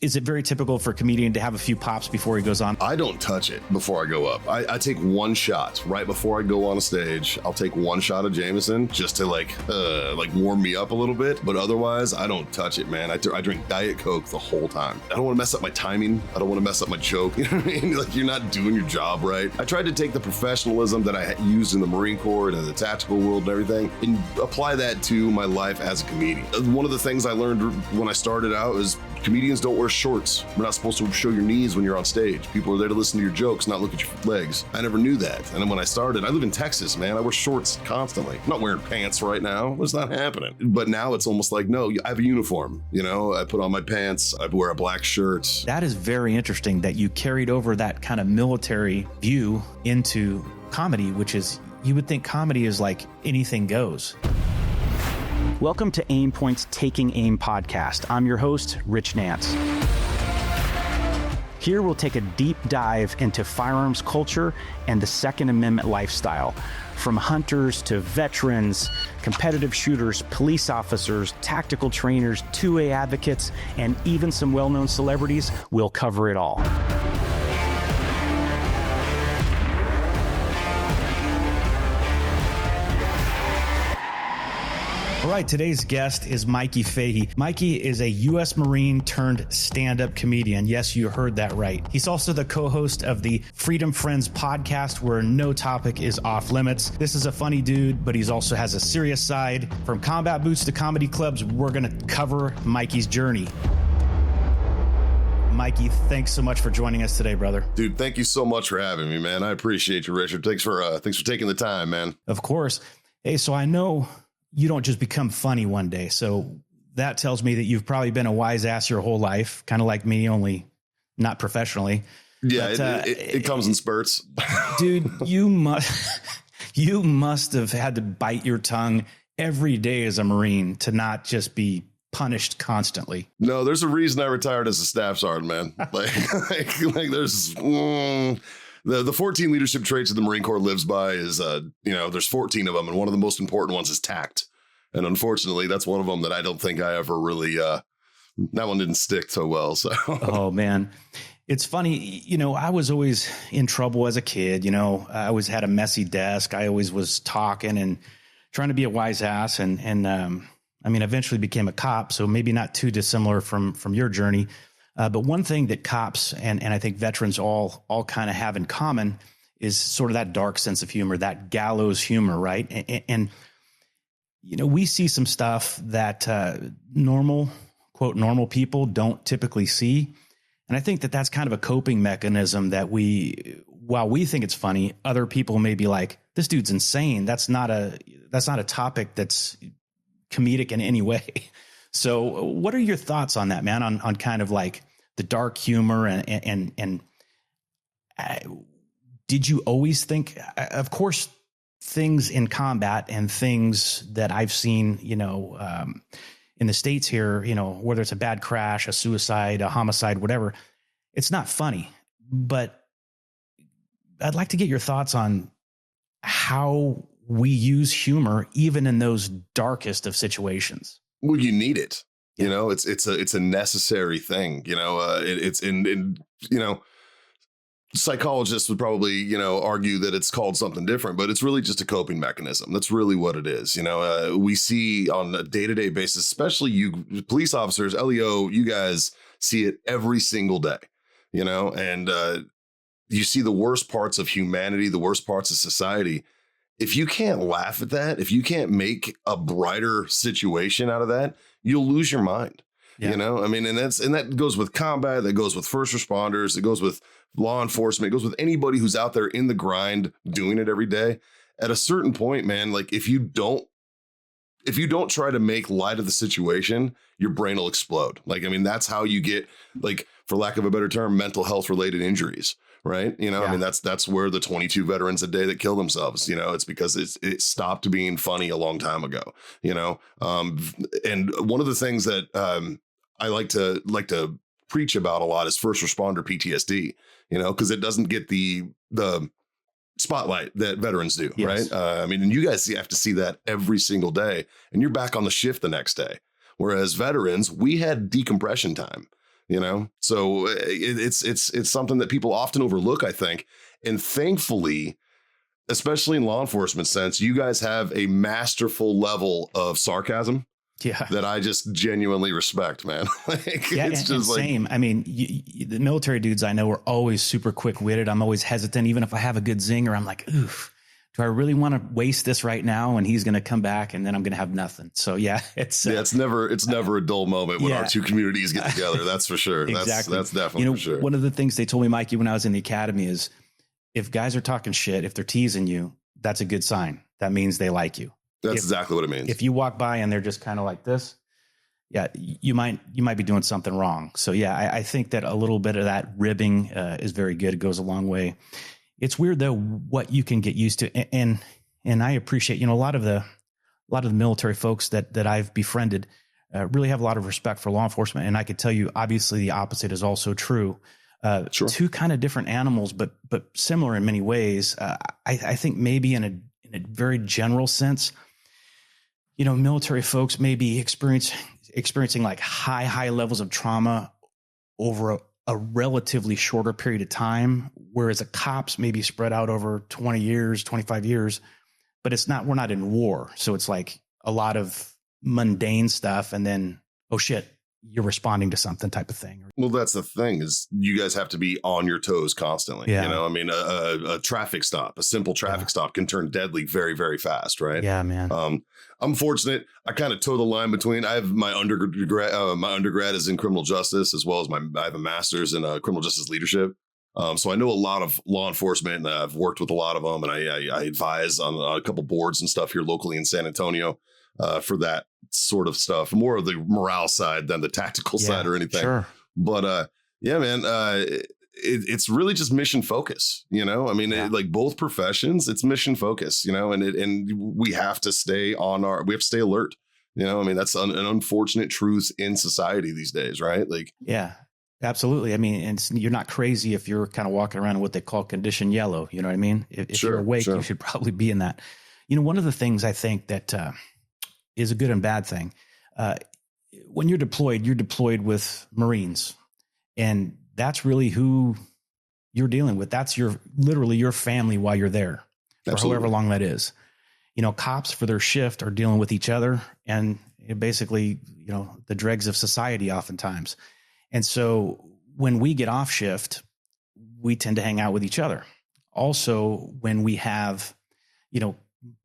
Is it very typical for a comedian to have a few pops before he goes on? I don't touch it before I go up. I take one shot right before I go on a stage. I'll take one shot of Jameson just to like warm me up a little bit. But otherwise, I don't touch it, man. I drink Diet Coke the whole time. I don't want to mess up my timing. I don't want to mess up my joke. You know what I mean? Like, you're not doing your job right. I tried to take the professionalism that I used in the Marine Corps and in the tactical world and everything and apply that to my life as a comedian. One of the things I learned when I started out is comedians don't wear shorts. We're not supposed to show your knees when you're on stage. People are there to listen to your jokes, not look at your legs. I never knew that. And then when I started, I live in Texas, man. I wear shorts constantly. I'm not wearing pants right now. It's not happening. But now it's almost like, no, I have a uniform. You know, I put on my pants. I wear a black shirt. That is very interesting that you carried over that kind of military view into comedy, which is, you would think comedy is like anything goes. Welcome to Aimpoint Taking Aim Podcast. I'm your host, Rich Nance. Here we'll take a deep dive into firearms culture and the Second Amendment lifestyle. From hunters to veterans, competitive shooters, police officers, tactical trainers, 2A advocates, and even some well-known celebrities, we'll cover it all. All right, today's guest is Mikey Fahey. Mikey is a U.S. Marine turned stand-up comedian. Yes, you heard that right. He's also the co-host of the Freedom Friends podcast, where no topic is off limits. This is a funny dude, but he also has a serious side. From combat boots to comedy clubs, we're going to cover Mikey's journey. Mikey, thanks so much for joining us today, brother. Dude, thank you so much for having me, man. I appreciate you, Richard. Thanks for taking the time, man. Of course. Hey, so I know you don't just become funny one day. So that tells me that you've probably been a wise ass your whole life, kind of like me, only not professionally. Yeah, but, it comes in spurts. Dude, you must have had to bite your tongue every day as a Marine to not just be punished constantly. No, there's a reason I retired as a staff sergeant, man. Like there's the 14 leadership traits that the Marine Corps lives by is, there's 14 of them. And one of the most important ones is tact. And unfortunately, that's one of them that I don't think I ever really, that one didn't stick so well. So, oh, man, it's funny. I was always in trouble as a kid. I always had a messy desk. I always was talking and trying to be a wise ass. And eventually became a cop. So maybe not too dissimilar from your journey. But one thing that cops and I think veterans all kind of have in common is sort of that dark sense of humor, that gallows humor, right? And we see some stuff that normal people don't typically see. And I think that that's kind of a coping mechanism that while we think it's funny, other people may be like, this dude's insane. That's not a topic that's comedic in any way. So what are your thoughts on that, man? On kind of like the dark humor and did you always think, of course, things in combat and things that I've seen, in the States here, whether it's a bad crash, a suicide, a homicide, whatever, it's not funny, but I'd like to get your thoughts on how we use humor, even in those darkest of situations. Well, you need it. It's a necessary thing. It's in psychologists would probably, argue that it's called something different, but it's really just a coping mechanism. That's really what it is. We see on a day-to-day basis, especially you police officers, LEO, you guys see it every single day, and you see the worst parts of humanity, the worst parts of society. If you can't laugh at that, if you can't make a brighter situation out of that, you'll lose your mind. Yeah. And that goes with combat, that goes with first responders, it goes with law enforcement, it goes with anybody who's out there in the grind doing it every day. At a certain point, man, like if you don't try to make light of the situation, your brain will explode. That's how you get, like, for lack of a better term, mental health related injuries. Right. Yeah. That's where the 22 veterans a day that kill themselves, it's because it stopped being funny a long time ago, and one of the things that I like to preach about a lot is first responder PTSD, because it doesn't get the spotlight that veterans do. Yes. Right. And you guys have to see that every single day and you're back on the shift the next day. Whereas veterans, we had decompression time. you know? So it's something that people often overlook, I think. And thankfully, especially in law enforcement sense, you guys have a masterful level of sarcasm. Yeah, that I just genuinely respect, man. Like, yeah, it's just like, same. I mean, the military dudes I know are always super quick witted. I'm always hesitant. Even if I have a good zinger, I'm like, oof, do I really want to waste this right now? And he's going to come back and then I'm going to have nothing. So yeah, it's never a dull moment when our two communities get together. That's for sure. Exactly. That's definitely for sure. One of the things they told me, Mikey, when I was in the academy is if guys are talking shit, if they're teasing you, that's a good sign. That means they like you. That's exactly what it means. If you walk by and they're just kind of like this, yeah, you might be doing something wrong. So yeah, I think that a little bit of that ribbing is very good. It goes a long way. It's weird though what you can get used to, and I appreciate, a lot of the military folks that I've befriended really have a lot of respect for law enforcement, and I could tell you, obviously, the opposite is also true. Sure. Two kind of different animals, but similar in many ways. I think maybe in a very general sense, military folks may be experiencing like high levels of trauma over a relatively shorter period of time, whereas a cop's maybe spread out over 20 years, 25 years, but we're not in war. So it's like a lot of mundane stuff. And then, oh shit, you're responding to something type of thing. Well, that's the thing is you guys have to be on your toes constantly. Yeah. I mean, a traffic stop, a simple traffic stop can turn deadly very, very fast. Right. Yeah, man. I'm fortunate. I kind of toe the line between. I have my undergrad. My undergrad is in criminal justice, as well as I have a master's in criminal justice leadership. So I know a lot of law enforcement, and I've worked with a lot of them, and I advise on a couple boards and stuff here locally in San Antonio for that sort of stuff. More of the morale side than the tactical side or anything. Sure. But yeah, man. It's really just mission focus, I mean, like both professions, it's mission focus, and we have to stay alert. I mean, that's an unfortunate truth in society these days, right? Like, yeah, absolutely. I mean, you're not crazy if you're kind of walking around in what they call condition yellow. You know what I mean? If you're awake, you should probably be in that. One of the things I think that is a good and bad thing. When you're deployed with Marines, and that's really who you're dealing with. That's literally your family while you're there, for however long that is. Cops for their shift are dealing with each other and basically, the dregs of society oftentimes. And so when we get off shift, we tend to hang out with each other. Also, when we have,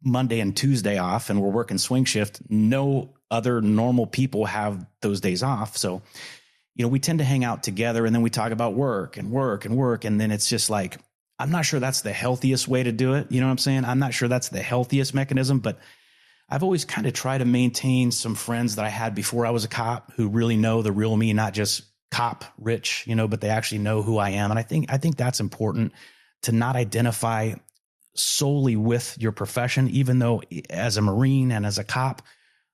Monday and Tuesday off and we're working swing shift, no other normal people have those days off. So, we tend to hang out together and then we talk about work. And then it's just like, I'm not sure that's the healthiest way to do it. You know what I'm saying? I'm not sure that's the healthiest mechanism, but I've always kind of tried to maintain some friends that I had before I was a cop who really know the real me, not just cop rich, but they actually know who I am. And I think that's important to not identify solely with your profession, even though as a Marine and as a cop,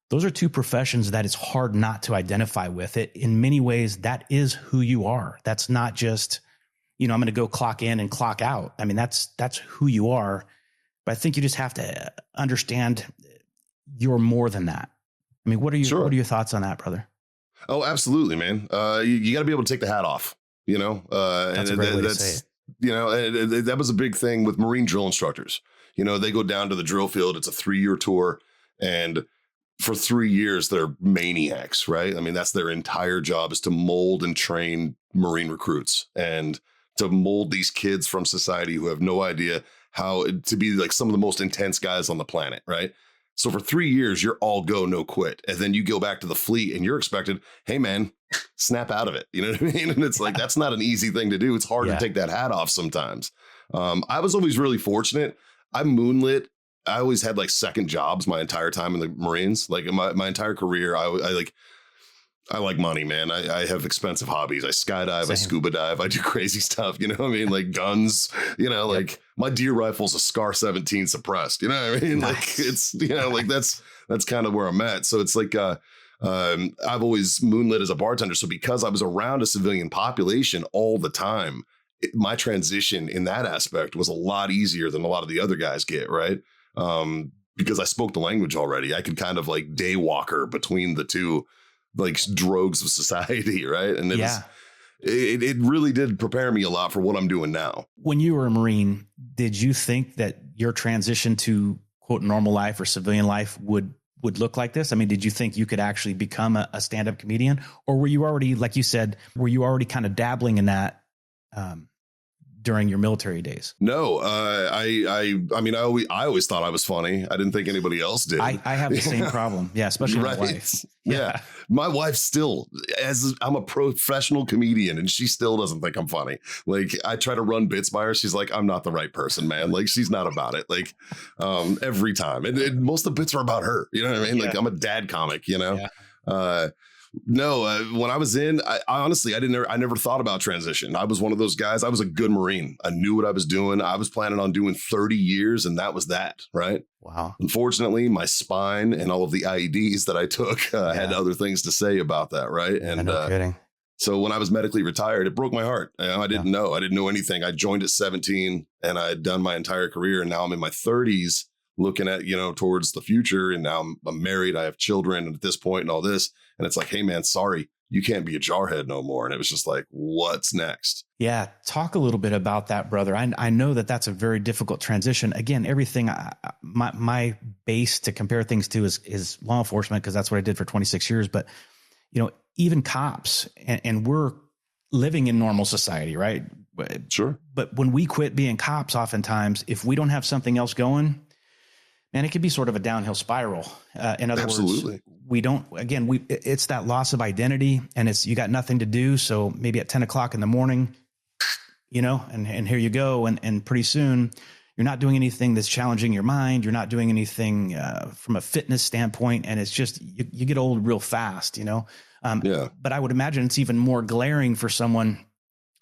those are two professions that it's hard not to identify with. It in many ways, that is who you are. That's not just, I'm going to go clock in and clock out. I mean, that's who you are. But I think you just have to understand you're more than that. I mean, what are your thoughts on that, brother? Oh, absolutely, man. You got to be able to take the hat off, That's a great way to say it. That was a big thing with Marine drill instructors. They go down to the drill field. It's a 3-year tour. And for 3 years, they're maniacs, right? I mean, that's their entire job is to mold and train Marine recruits and to mold these kids from society who have no idea how to be like some of the most intense guys on the planet, right? So for 3 years, you're all go, no quit. And then you go back to the fleet and you're expected, hey, man, snap out of it. You know what I mean? And it's like, that's not an easy thing to do. It's hard to take that hat off sometimes. I was always really fortunate. I moonlit. I always had like second jobs my entire time in the Marines. Like in my entire career, I like money, man. I have expensive hobbies. I skydive, Same. I scuba dive, I do crazy stuff. You know what I mean? Like guns, like my deer rifle's a Scar 17 suppressed. You know what I mean? Nice. Like it's, like that's kind of where I'm at. So it's like, I've always moonlit as a bartender. So because I was around a civilian population all the time, my transition in that aspect was a lot easier than a lot of the other guys get. Right. Because I spoke the language already. I could kind of like daywalker between the two like drogues of society, right? And it really did prepare me a lot for what I'm doing now. When you were a Marine, did you think that your transition to quote normal life or civilian life would look like this? I mean, did you think you could actually become a stand-up comedian, or were you already, like you said, kind of dabbling in that during your military days? No, I mean, I always thought I was funny. I didn't think anybody else did. I have the same problem. Yeah. Especially my wife. Yeah. My wife still, as I'm a professional comedian, and she still doesn't think I'm funny. Like, I try to run bits by her. She's like, I'm not the right person, man. Like, she's not about it. Like, every time. And most of the bits are about her. You know what I mean? Like, I'm a dad comic, you know? Yeah. No, when I was in, I honestly, I never thought about transition. I was one of those guys. I was a good Marine. I knew what I was doing. I was planning on doing 30 years, and that was that, right? Wow. Unfortunately, my spine and all of the IEDs that I took had other things to say about that, right? And no kidding. So when I was medically retired, it broke my heart. I didn't know. I didn't know anything. I joined at 17, and I had done my entire career, and now I'm in my 30s looking at, towards the future. And now I'm married. I have children at this point and all this. And it's like, hey, man, sorry, you can't be a jarhead no more. And it was just like, what's next? Yeah. Talk a little bit about that, brother. I know that that's a very difficult transition. Again, everything, my base to compare things to is law enforcement, because that's what I did for 26 years. But, even cops, and we're living in normal society, right? Sure. But when we quit being cops, oftentimes, if we don't have something else going, man, it could be sort of a downhill spiral. In other words, it's that loss of identity, and you got nothing to do. So maybe at 10 o'clock in the morning, and here you go. And pretty soon you're not doing anything that's challenging your mind. You're not doing anything from a fitness standpoint. And it's just, you get old real fast, But I would imagine it's even more glaring for someone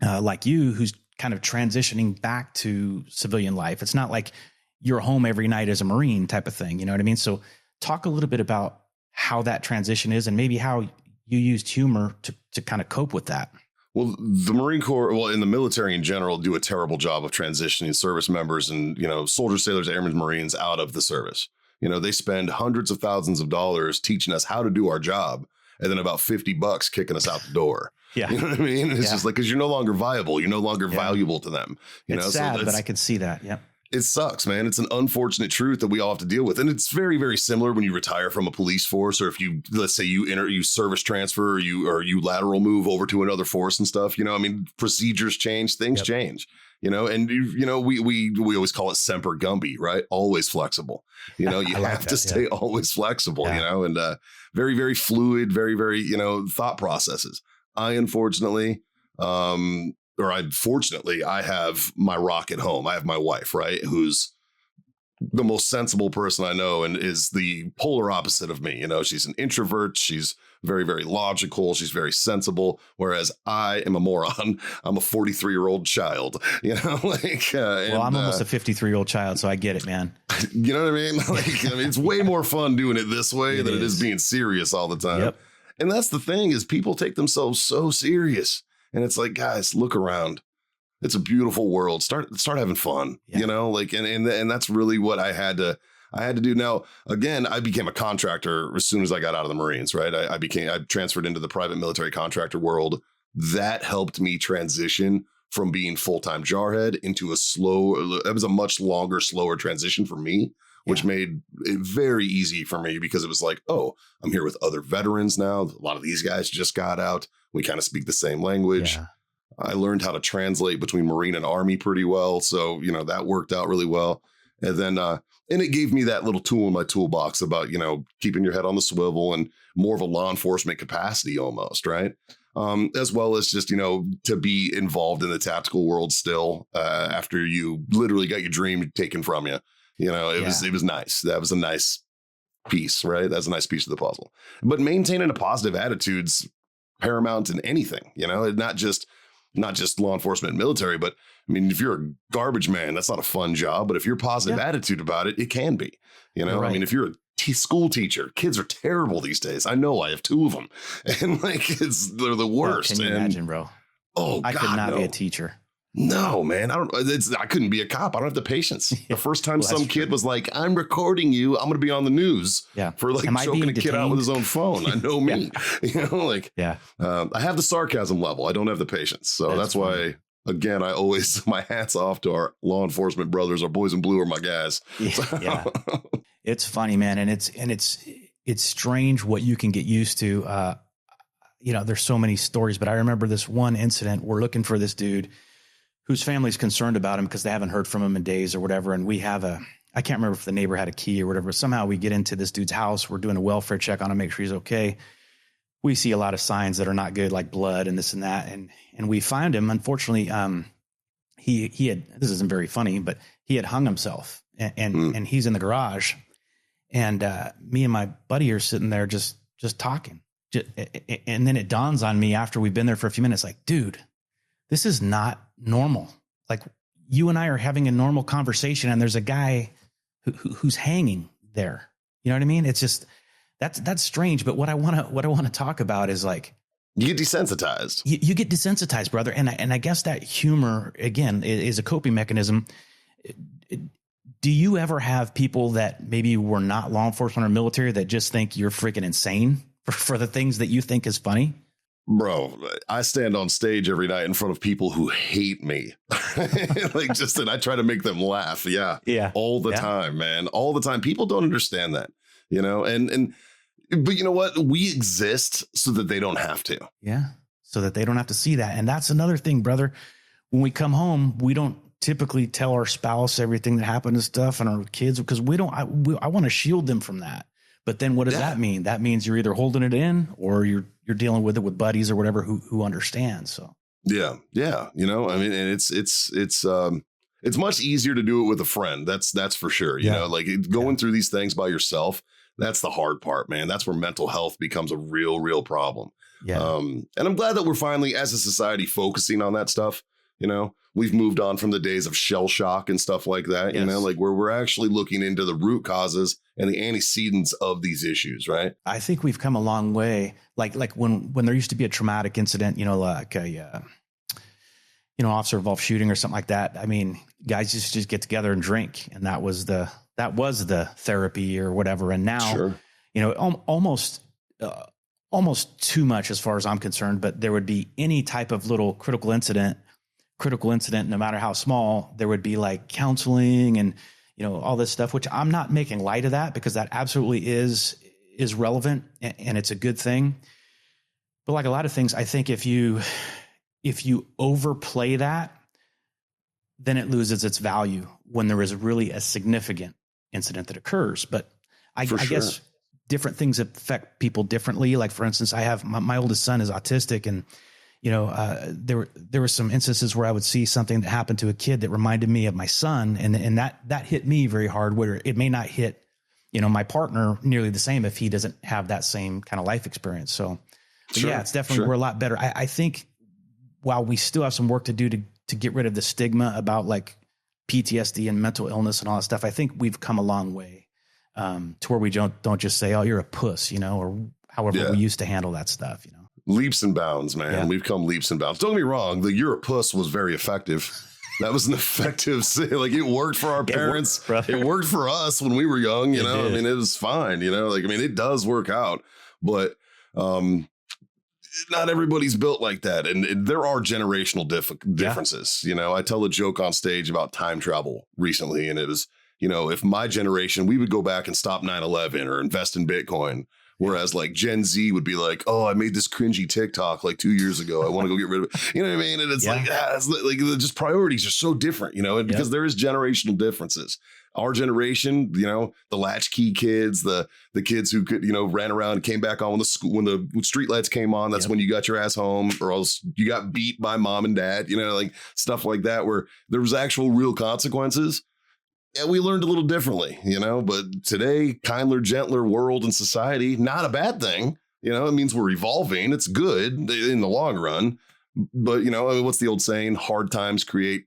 like you, who's kind of transitioning back to civilian life. It's not like you're home every night as a Marine type of thing. You know what I mean? So talk a little bit about how that transition is, and maybe how you used humor to kind of cope with that. Well, the Marine Corps, in the military in general, do a terrible job of transitioning service members and, soldiers, sailors, airmen, Marines out of the service. They spend hundreds of thousands of dollars teaching us how to do our job, and then about $50 kicking us out the door. Yeah. You know what I mean? It's just like, because you're no longer viable. You're no longer valuable to them. It's sad, but I could see that. Yep. It sucks, man. It's an unfortunate truth that we all have to deal with. And it's very, very similar when you retire from a police force, or if let's say you service transfer, or you lateral move over to another force and stuff, procedures change, things change, and we always call it semper gumby, right? Always flexible. You have to stay always flexible, and very, very fluid, very, very, thought processes. Fortunately, I have my rock at home. I have my wife, right, who's the most sensible person I know, and is the polar opposite of me. She's an introvert. She's very, very logical. She's very sensible. Whereas I am a moron. I'm a 43-year-old child, I'm almost a 53-year-old child. So I get it, man. You know what I mean? It's way more fun doing it this way than it is being serious all the time. Yep. And that's the thing, is people take themselves so serious. And it's like, guys, look around. It's a beautiful world. Start having fun, and that's really what I had to do. Now, again, I became a contractor as soon as I got out of the Marines, right? I transferred into the private military contractor world. That helped me transition from being full-time jarhead into that was a much longer, slower transition for me, which made it very easy for me, because it was like, oh, I'm here with other veterans now. A lot of these guys just got out. We kind of speak the same language. Yeah. I learned how to translate between Marine and Army pretty well. So, that worked out really well. And then, and it gave me that little tool in my toolbox about, keeping your head on the swivel and more of a law enforcement capacity almost, right? As well as just, to be involved in the tactical world still, after you literally got your dream taken from you. It was nice. That was a nice piece, right? That's a nice piece of the puzzle. But maintaining a positive attitude's paramount in anything, not just law enforcement and military, but if you're a garbage man, that's not a fun job. But if you're a positive attitude about it, it can be, right. If you're a school teacher, kids are terrible these days. I know, I have 2 of them, and they're the worst. Can you imagine, bro? Oh, I could not be a teacher. No, man, I couldn't be a cop. I don't have the patience. Yeah. The first time Well, some kid was like, I'm recording you, I'm going to be on the news for like choking a kid out with his own phone. I know me, I have the sarcasm level. I don't have the patience. So that's why, again, I always, my hat's off to our law enforcement brothers. Our boys in blue are my guys. Yeah. It's funny, man. And it's strange what you can get used to. There's so many stories, but I remember this one incident. We're looking for this dude whose family's concerned about him because they haven't heard from him in days or whatever. And we have I can't remember if the neighbor had a key or whatever. Somehow we get into this dude's house. We're doing a welfare check on him, make sure he's okay. We see a lot of signs that are not good, like blood and this and that. And we find him. Unfortunately, he had, this isn't very funny, but he had hung himself and he's in the garage. And me and my buddy are sitting there just talking. And then it dawns on me after we've been there for a few minutes, like, dude, this is not normal. Like, you and I are having a normal conversation and there's a guy who's hanging there. You know what I mean? It's just, that's strange. But what I want to talk about is like, you get desensitized. You get desensitized, brother. And I guess that humor, again, is a coping mechanism. Do you ever have people that maybe were not law enforcement or military that just think you're freaking insane for the things that you think is funny? Bro, I stand on stage every night in front of people who hate me. And I try to make them laugh. Yeah. All the time, man. All the time. People don't understand that, but you know what? We exist so that they don't have to. Yeah. So that they don't have to see that. And that's another thing, brother. When we come home, we don't typically tell our spouse everything that happened and stuff and our kids, because I want to shield them from that. But then what does that mean? That means you're either holding it in or you're dealing with it with buddies or whatever who understand. So yeah. I mean, and it's much easier to do it with a friend. That's for sure. Like going through these things by yourself. That's the hard part, man. That's where mental health becomes a real problem. Yeah. And I'm glad that we're finally, as a society, focusing on that stuff. We've moved on from the days of shell shock and stuff like that, like where we're actually looking into the root causes and the antecedents of these issues, right? I think we've come a long way. Like when there used to be a traumatic incident, like a officer involved shooting or something like that. I mean, guys just get together and drink, and that was the therapy or whatever. And now, almost too much as far as I'm concerned. But there would be any type of little critical incident, no matter how small, there would be like counseling and, all this stuff, which I'm not making light of that because that absolutely is relevant and it's a good thing. But like a lot of things, I think if you overplay that, then it loses its value when there is really a significant incident that occurs. But I guess different things affect people differently. Like, for instance, I have my oldest son is autistic, and there were some instances where I would see something that happened to a kid that reminded me of my son. And that hit me very hard, where it may not hit, my partner nearly the same if he doesn't have that same kind of life experience. So it's definitely, we're a lot better. I think while we still have some work to do to get rid of the stigma about like PTSD and mental illness and all that stuff, I think we've come a long way to where we don't just say, oh, you're a puss, or however we used to handle that stuff, Leaps and bounds, man. Yeah. We've come leaps and bounds. Don't get me wrong. The "you're a puss" was very effective. That was an effective, like it worked for our parents. It worked for us when we were young, I mean, it was fine, it does work out, but not everybody's built like that. And there are generational differences. I tell a joke on stage about time travel recently, and it was, if my generation, we would go back and stop 9/11 or invest in Bitcoin. Whereas like Gen Z would be like, oh, I made this cringy TikTok like 2 years ago. I want to go get rid of it. You know what I mean? And it's it's like just priorities are so different, because there is generational differences. Our generation, the latchkey kids, the kids who could, ran around and came back on when the street lights came on. That's when you got your ass home, or else you got beat by mom and dad, like stuff like that, where there was actual real consequences. And we learned a little differently, but today, kinder, gentler world and society, not a bad thing. It means we're evolving. It's good in the long run. But, what's the old saying? Hard times create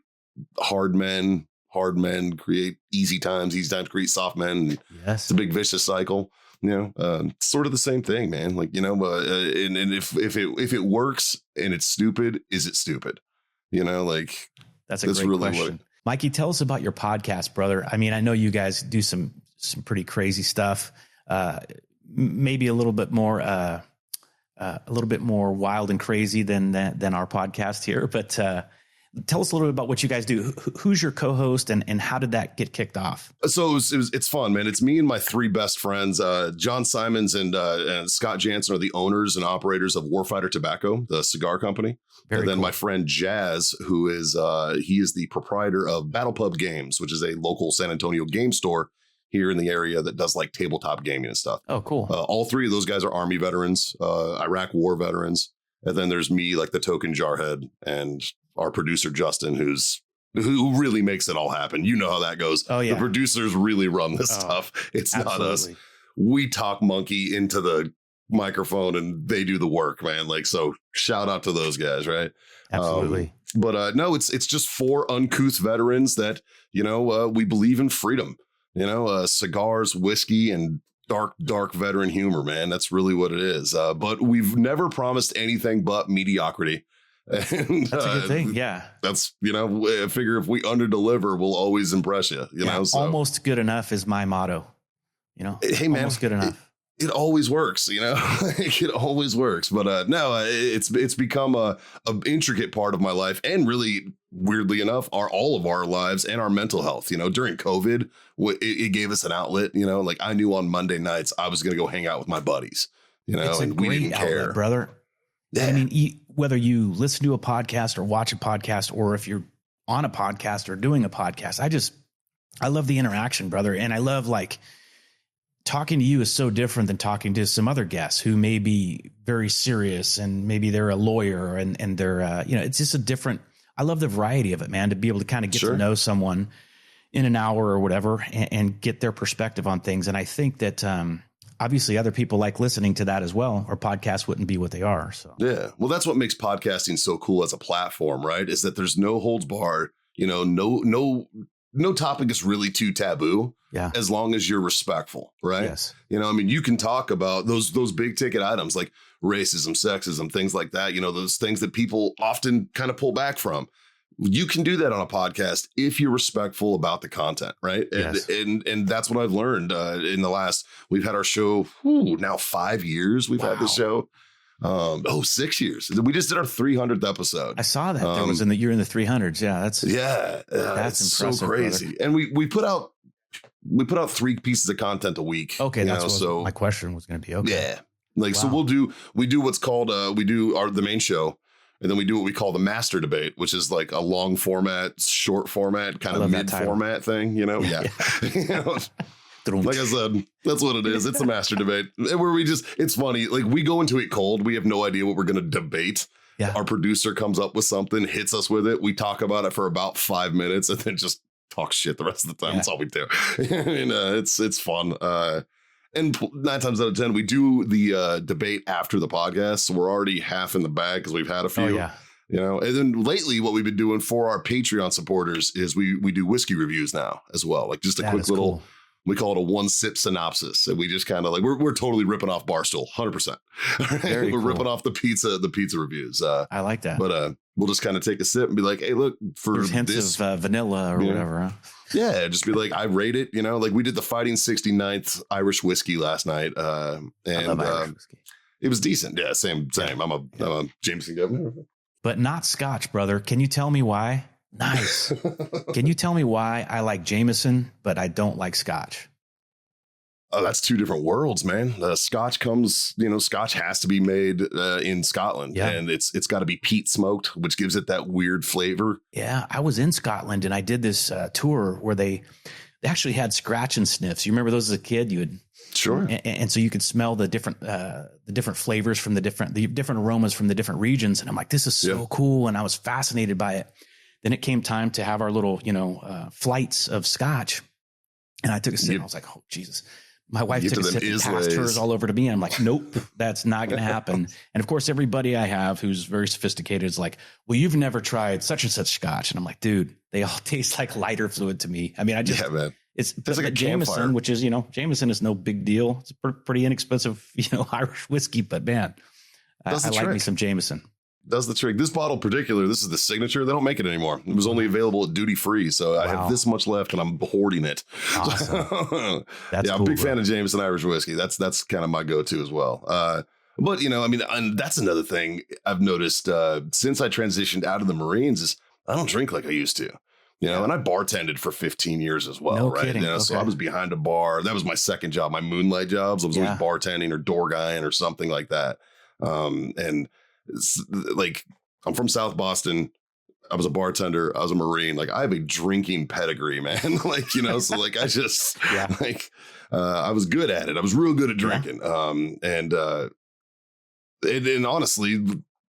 hard men create easy times create soft men. Yes. It's a big vicious cycle. Sort of the same thing, man. Like, and if it works and it's stupid, is it stupid? That's a great really question. Mikey, tell us about your podcast, brother. I mean, I know you guys do some pretty crazy stuff. Maybe a little bit more wild and crazy than our podcast here. But tell us a little bit about what you guys do. Who's your co-host, and how did that get kicked off? So it's fun, man. It's me and my three best friends. John Simons and Scott Jansen are the owners and operators of Warfighter Tobacco, the cigar company. Very and then cool. My friend Jazz, who is he is the proprietor of Battle Pub Games, which is a local San Antonio game store here in the area that does like tabletop gaming and stuff. Oh, cool. All three of those guys are Army veterans, Iraq war veterans. And then there's me, like the token jarhead, and our producer, Justin, who really makes it all happen. You know how that goes. Oh, yeah. The producers really run this stuff. It's absolutely. Not us. We talk monkey into the microphone and they do the work, man. Like, so shout out to those guys, right? Absolutely. But no, it's just four uncouth veterans that, we believe in freedom, cigars, whiskey, and dark veteran humor, man. That's really what it is. But we've never promised anything but mediocrity. And that's a good thing. Yeah. That's, I figure if we underdeliver, we'll always impress you, know, so. Almost good enough is my motto, Hey, man, almost good enough. It always works, it always works. But no, it's become a intricate part of my life, and really, weirdly enough, are all of our lives and our mental health. During COVID, it gave us an outlet. Like I knew on Monday nights I was going to go hang out with my buddies. And we didn't care, outlet, brother. Yeah. I mean, whether you listen to a podcast or watch a podcast, or if you're on a podcast or doing a podcast, I love the interaction, brother, and I love talking to you is so different than talking to some other guests who may be very serious, and maybe they're a lawyer and they're, it's just a different, I love the variety of it, man, to be able to kind of get to know someone in an hour or whatever and get their perspective on things. And I think that, obviously other people like listening to that as well, or podcasts wouldn't be what they are. So, yeah, well, that's what makes podcasting so cool as a platform, right? Is that there's no holds barred, no topic is really too taboo. Yeah. As long as you're respectful, right? Yes. You can talk about those big ticket items like racism, sexism, things like that. Those things that people often kind of pull back from. You can do that on a podcast if you're respectful about the content, right? Yes. And that's what I've learned in the last. We've had our show now 5 years. We've had the show. 6 years. We just did our 300th episode. I saw that. There was you're in the 300s. Yeah, that's impressive, so crazy. Brother. And we put out 3 pieces of content a week. Okay, that's what my question was going to be. Okay, yeah, so we do what's called the main show, and then we do what we call the master debate, which is like a long format, short format, kind of mid format thing. Yeah. Like I said, that's what it is. It's a master debate where it's funny. Like we go into it cold. We have no idea what we're going to debate. Yeah. Our producer comes up with something, hits us with it. We talk about it for about 5 minutes and then just talk shit the rest of the time. That's all we do. It's fun. And 9 times out of 10, we do the debate after the podcast. So we're already half in the bag because we've had a few. Oh, yeah. And then lately what we've been doing for our Patreon supporters is we do whiskey reviews now as well. Like just a quick little... Cool. We call it a 1-sip synopsis, and we just kind of we're totally ripping off Barstool, 100%. We're ripping off the pizza reviews. I like that, but we'll just kind of take a sip and be like, "Hey, look for There's hints of vanilla or whatever." Huh? Yeah, just be like, I rate it. Like we did the Fighting 69th Irish whiskey last night, and I love Irish whiskey. It was decent. Yeah, same. I'm a Jameson governor, but not Scotch, brother. Can you tell me why? Nice. Can you tell me why I like Jameson, but I don't like Scotch? Oh, that's 2 different worlds, man. Scotch Scotch has to be made in Scotland, and it's got to be peat smoked, which gives it that weird flavor. Yeah, I was in Scotland and I did this tour where they actually had scratch and sniffs. You remember those as a kid? You would sure, and so you could smell the different flavors from the different aromas from the different regions, and I'm like, this is so cool, and I was fascinated by it. Then it came time to have our little, flights of Scotch. And I took a sip and I was like, oh, Jesus. My wife took a sip and passed hers all over to me. And I'm like, nope, that's not going to happen. And of course, everybody I have who's very sophisticated is like, well, you've never tried such and such Scotch. And I'm like, dude, they all taste like lighter fluid to me. I mean, man. It's like a Jameson, which is, Jameson is no big deal. It's a pretty inexpensive, Irish whiskey, but man, I like me some Jameson. does the trick. This bottle in particular, this is the signature. They don't make it anymore. It was only available at duty free. So I have this much left and I'm hoarding it. Awesome. That's I'm a big fan of Jameson Irish whiskey. That's kind of my go-to as well. But, I mean, and that's another thing I've noticed since I transitioned out of the Marines is I don't drink like I used to. And I bartended for 15 years as well, no right? Kidding. Okay. So I was behind a bar. That was my second job, my moonlight jobs. I was always bartending or door guying or something like that. And it's, like, I'm from South Boston. I was a bartender. I was a Marine. Like, I have a drinking pedigree, man. Like, so like, I just I was good at it. I was real good at drinking. And honestly,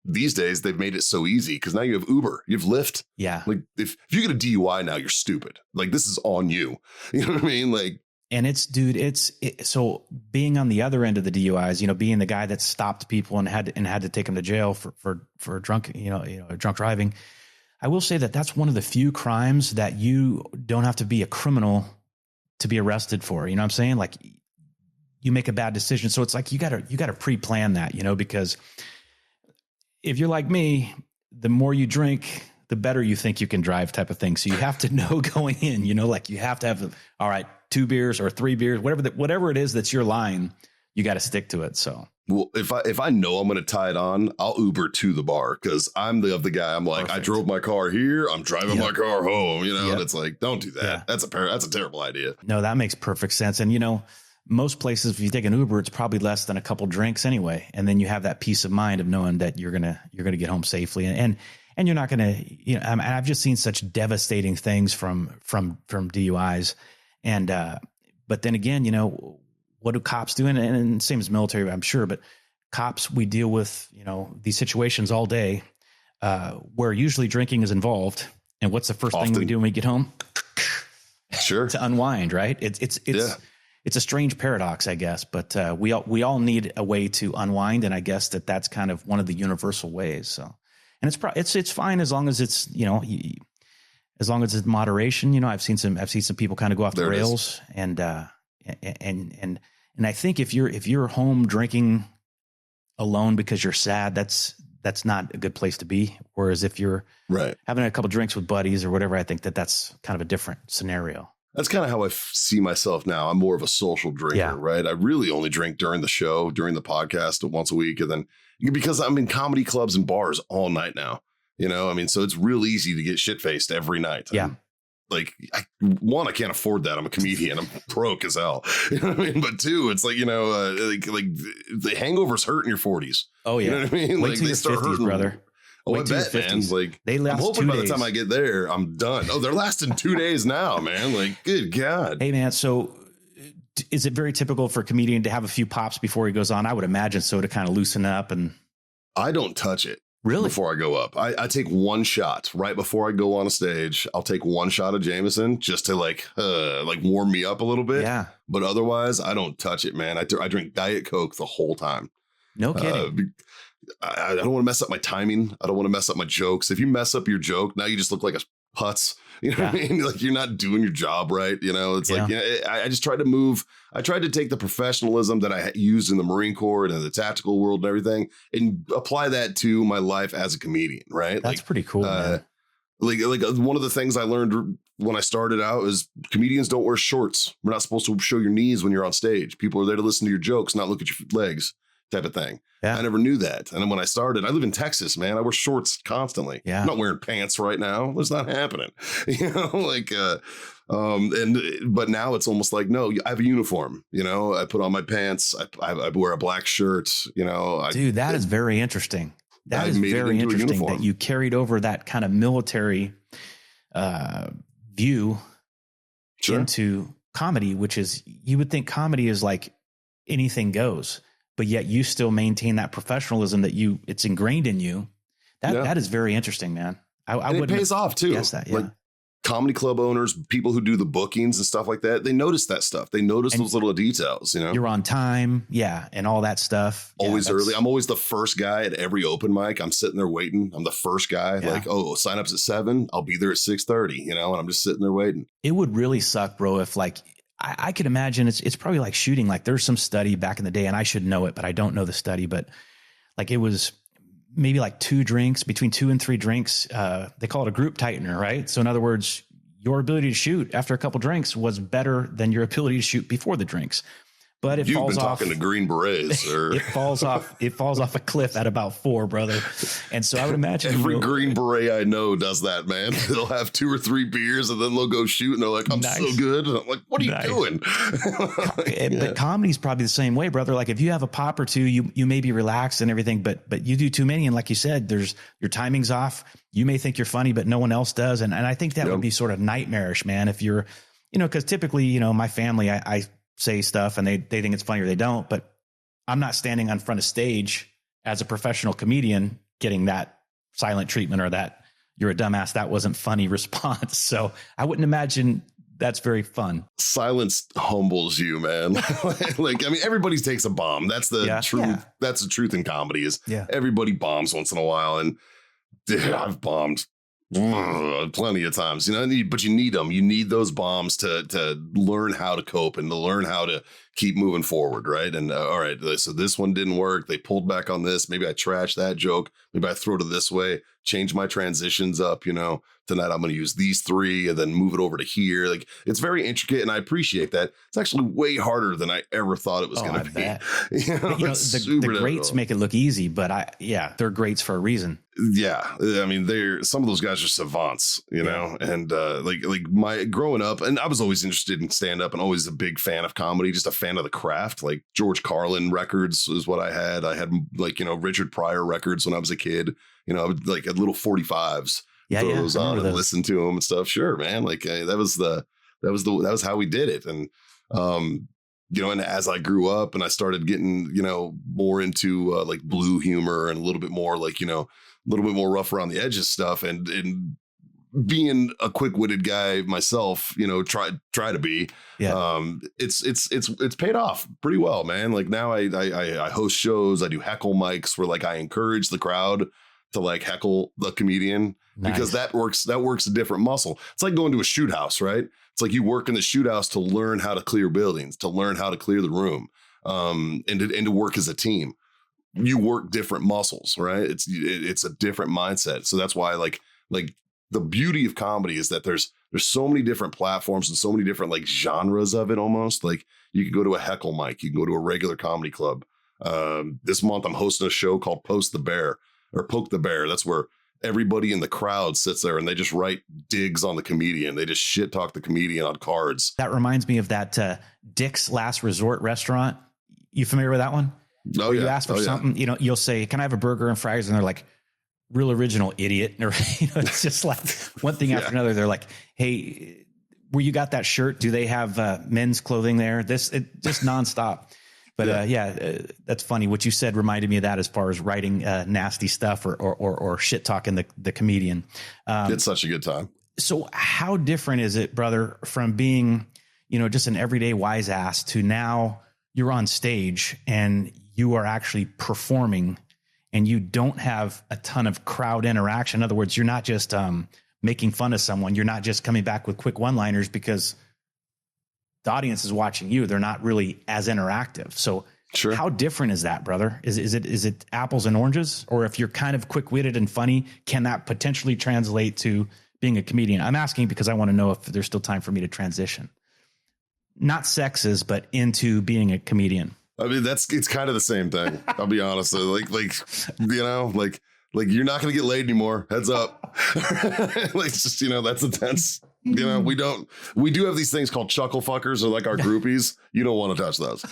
these days they've made it so easy because now you have Uber, you have Lyft. Yeah. Like if you get a DUI now, you're stupid. Like this is on you. You know what I mean? Like, and so being on the other end of the DUIs, being the guy that stopped people and had to take them to jail for drunk, drunk driving. I will say that that's one of the few crimes that you don't have to be a criminal to be arrested for. You know what I'm saying? Like you make a bad decision. So it's like, you gotta pre-plan that, because if you're like me, the more you drink, the better you think you can drive type of thing. So you have to know going in, like you have to have, all right, 2 beers or 3 beers, whatever it is that's your line, you got to stick to it. So, well, if I know I'm going to tie it on, I'll Uber to the bar because I'm the guy. I'm like, perfect. I drove my car here. I'm driving my car home, and it's like, don't do that. Yeah. That's a terrible idea. No, that makes perfect sense. And, most places, if you take an Uber, it's probably less than a couple drinks anyway. And then you have that peace of mind of knowing that you're going to get home safely. And you're not going to, I've just seen such devastating things from DUIs. And, but then again, what do cops do? And same as military, I'm sure, but cops, we deal with, these situations all day, where usually drinking is involved. And what's the first thing we do when we get home? Sure. To unwind, right? It's a strange paradox, I guess, but we all need a way to unwind, and I guess that's kind of one of the universal ways. So, and it's fine as long as it's as long as it's moderation. I've seen some people kind of go off the rails, and I think if you're home drinking alone because you're sad, that's not a good place to be. Whereas if you're having a couple drinks with buddies or whatever, I think that's kind of a different scenario. That's kind of how I see myself now. I'm more of a social drinker, right? I really only drink during the show, during the podcast once a week. And then because I'm in comedy clubs and bars all night now, so it's real easy to get shit faced every night. Yeah. Like I can't afford that. I'm a comedian. I'm broke as hell. You know what I mean? But 2, it's like, like the hangovers hurt in your 40s. Oh yeah. You know what I mean? Wait till they start 50s, hurting, brother. Oh, I bet, man. Like, I'm hoping by the time I get there, I'm done. Oh, they're lasting 2 days now, man. Like, good God. Hey, man. So is it very typical for a comedian to have a few pops before he goes on? I would imagine so, to kind of loosen up. And I don't touch it. Really? Before I go up. I take one shot right before I go on a stage. I'll take one shot of Jameson just to like warm me up a little bit. Yeah. But otherwise, I don't touch it, man. I drink Diet Coke the whole time. No kidding. I don't want to mess up my timing. I don't want to mess up my jokes. If you mess up your joke, now you just look like a putz. You know what I mean? Like you're not doing your job right. It's like, I just tried to move. I tried to take the professionalism that I used in the Marine Corps and the tactical world and everything and apply that to my life as a comedian. Right. That's pretty cool. Man. Like one of the things I learned when I started out is comedians don't wear shorts. We're not supposed to show your knees when you're on stage. People are there to listen to your jokes, not look at your legs. Type of thing. Yeah. I never knew that. And then when I started, I live in Texas, man. I wear shorts constantly. Yeah. I'm not wearing pants right now. It's not happening. But now it's almost like, no, I have a uniform. I put on my pants. I wear a black shirt. Dude, that is very interesting. That is very interesting that you carried over that kind of military view into comedy, which is, you would think comedy is like anything goes. But yet you still maintain that professionalism that it's ingrained in you. That is very interesting, man. It pays off too. That, yeah. Like comedy club owners, people who do the bookings and stuff like that, they notice that stuff. They notice those little details, You're on time. Yeah. And all that stuff. Always early. I'm always the first guy at every open mic. I'm sitting there waiting. I'm the first guy. Yeah. Like, sign ups at 7. I'll be there at 6:30, and I'm just sitting there waiting. It would really suck, bro, if I could imagine it's probably like shooting. Like there's some study back in the day, and I should know it, but I don't know the study. But like it was maybe like 2 drinks, between 2 and 3 drinks. They call it a group tightener, right? So in other words, your ability to shoot after a couple drinks was better than your ability to shoot before the drinks. But it You've falls been off. talking to Green Berets, or It falls off a cliff at about 4, brother. And so I would imagine every Green Beret I know does that, man. They'll have 2 or 3 beers and then they'll go shoot and they're like, I'm so good. And I'm like, what are you doing? But comedy's probably the same way, brother. Like if you have a pop or 2, you may be relaxed and everything, but you do too many. And like you said, your timing's off. You may think you're funny, but no one else does. And I think that would be sort of nightmarish, man. If you're, because typically, my family, I say stuff and they think it's funny or they don't, but I'm not standing on front of stage as a professional comedian getting that silent treatment or that you're a dumbass, that wasn't funny response. So I wouldn't imagine that's very fun. Silence humbles you, man. Everybody takes a bomb. That's the truth. Yeah. That's the truth in comedy is everybody bombs once in a while. And I've bombed plenty of times, but you need them. You need those bombs to learn how to cope and to learn how to keep moving forward. Right. And all right, so this one didn't work. They pulled back on this. Maybe I trashed that joke. Maybe I throw it this way, change my transitions up, tonight I'm going to use these 3 and then move it over to here. Like it's very intricate and I appreciate that. It's actually way harder than I ever thought it was going to be. The greats make it look easy, but they're greats for a reason. Yeah. I mean, some of those guys are savants, and my growing up, and I was always interested in stand up and always a big fan of comedy, just a fan of the craft. Like George Carlin records is what I had. I had Richard Pryor records when I was a kid, I would like a little 45s. Throw those on and listen to them and stuff. Sure, man. Like that was how we did it. And, and as I grew up and I started getting, more into like blue humor and a little bit more like, a little bit more rough around the edges stuff and being a quick-witted guy myself, try to be, it's paid off pretty well, man. Like now I host shows, I do heckle mics where like I encourage the crowd to like heckle the comedian. Nice. Because that works a different muscle. It's like going to a shoot house, right? It's like you work in the shoot house to learn how to clear buildings, to learn how to clear the room, and to work as a team. You work different muscles, right? It's a different mindset. So that's why like the beauty of comedy is that there's so many different platforms and so many different like genres of it almost. Like you can go to a heckle mic, you can go to a regular comedy club. This month I'm hosting a show called Poke the Bear. That's where everybody in the crowd sits there and they just write digs on the comedian. They just shit talk the comedian on cards. That reminds me of that Dick's Last Resort restaurant. You familiar with that one? Oh, yeah. You ask for something, you'll say, can I have a burger and fries? And they're like, real original idiot. Or, it's just like one thing after another. They're like, hey, where you got that shirt? Do they have men's clothing there? Just nonstop. But that's funny. What you said reminded me of that as far as writing nasty stuff or shit talking the comedian. It's such a good time. So how different is it, brother, from being, just an everyday wise ass to now you're on stage and you are actually performing and you don't have a ton of crowd interaction? In other words, you're not just making fun of someone. You're not just coming back with quick one-liners because the audience is watching you. They're not really as interactive. So how different is that, brother? Is it apples and oranges? Or if you're kind of quick-witted and funny, can that potentially translate to being a comedian? I'm asking because I want to know if there's still time for me to transition. Not sexes, but into being a comedian. I mean, it's kind of the same thing. I'll be honest. Like you're not going to get laid anymore. Heads up. It's just, that's intense. We do have these things called chuckle fuckers or like our groupies. You don't want to touch those.